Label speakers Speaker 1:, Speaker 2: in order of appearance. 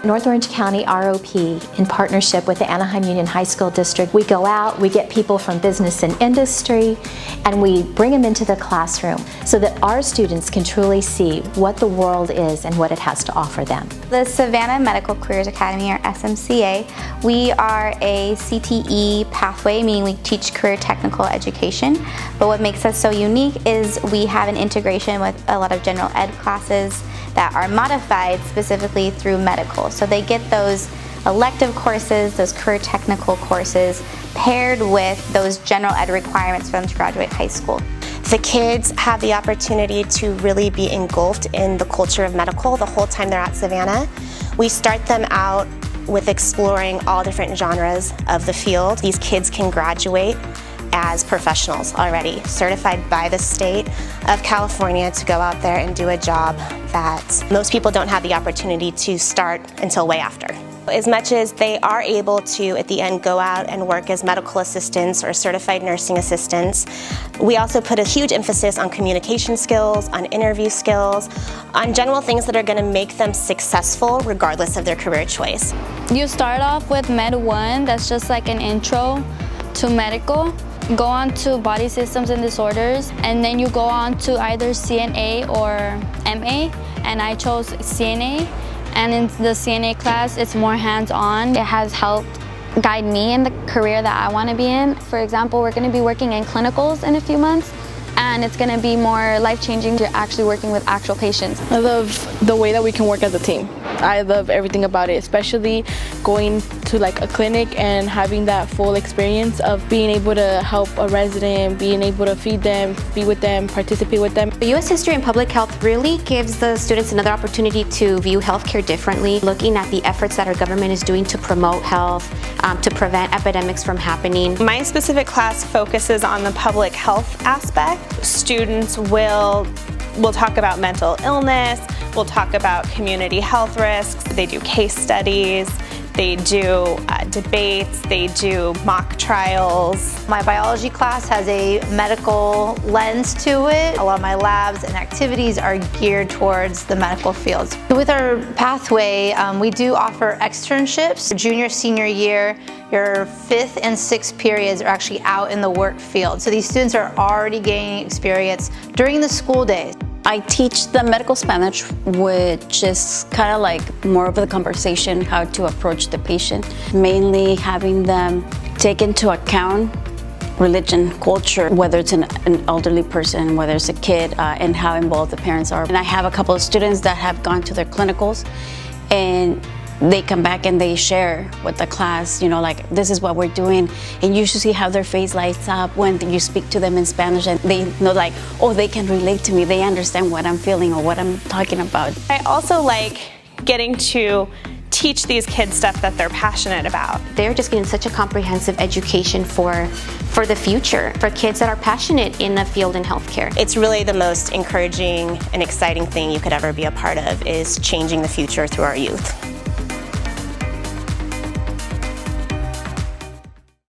Speaker 1: North Orange County ROP, in partnership with the Anaheim Union High School District, we go out, we get people from business and industry, and we bring them into the classroom so that our students can truly see what the world is and what it has to offer them.
Speaker 2: The Savanna Medical Careers Academy, or SMCA, we are a CTE pathway, meaning we teach career technical education. But what makes us so unique is we have an integration with a lot of general ed classes that are modified specifically through medical. So they get those elective courses, those career technical courses, paired with those general ed requirements for them to graduate high school.
Speaker 3: The kids have the opportunity to really be engulfed in the culture of medical the whole time they're at Savanna. We start them out with exploring all different genres of the field. These kids can graduate as professionals already, certified by the state of California to go out there and do a job that most people don't have the opportunity to start until way after. As much as they are able to, at the end, go out and work as medical assistants or certified nursing assistants, we also put a huge emphasis on communication skills, on interview skills, on general things that are going to make them successful regardless of their career choice.
Speaker 4: You start off with Med 1, that's just like an intro to medical. Go on to body systems and disorders, and then you go on to either CNA or MA, and I chose CNA. And in the CNA class, it's more hands-on. It has helped guide me in the career that I want to be in. For example, we're going to be working in clinicals in a few months, and it's going to be more life-changing. You're actually working with actual patients.
Speaker 5: I love the way that we can work as a team. I love everything about it, especially going to like a clinic and having that full experience of being able to help a resident, being able to feed them, be with them, participate with them.
Speaker 6: U.S. History and Public Health really gives the students another opportunity to view healthcare differently, looking at the efforts that our government is doing to promote health, to prevent epidemics from happening.
Speaker 7: My specific class focuses on the public health aspect. Students will talk about mental illness, we'll talk about community health risks, they do case studies, they do debates, they do mock trials.
Speaker 8: My biology class has a medical lens to it. A lot of my labs and activities are geared towards the medical fields. With our pathway, we do offer externships. Junior, senior year, your 5th and 6th periods are actually out in the work field. So these students are already gaining experience during the school days.
Speaker 9: I teach them medical Spanish, which is kind of like more of the conversation, how to approach the patient. Mainly having them take into account religion, culture, whether it's an elderly person, whether it's a kid, and how involved the parents are. And I have a couple of students that have gone to their clinicals, and they come back and they share with the class, you know, like, this is what we're doing. And you should see how their face lights up when you speak to them in Spanish, and they know, like, oh, they can relate to me. They understand what I'm feeling or what I'm talking about.
Speaker 7: I also like getting to teach these kids stuff that they're passionate about.
Speaker 6: They're just getting such a comprehensive education for the future, for kids that are passionate in the field in healthcare.
Speaker 3: It's really the most encouraging and exciting thing you could ever be a part of, is changing the future through our youth.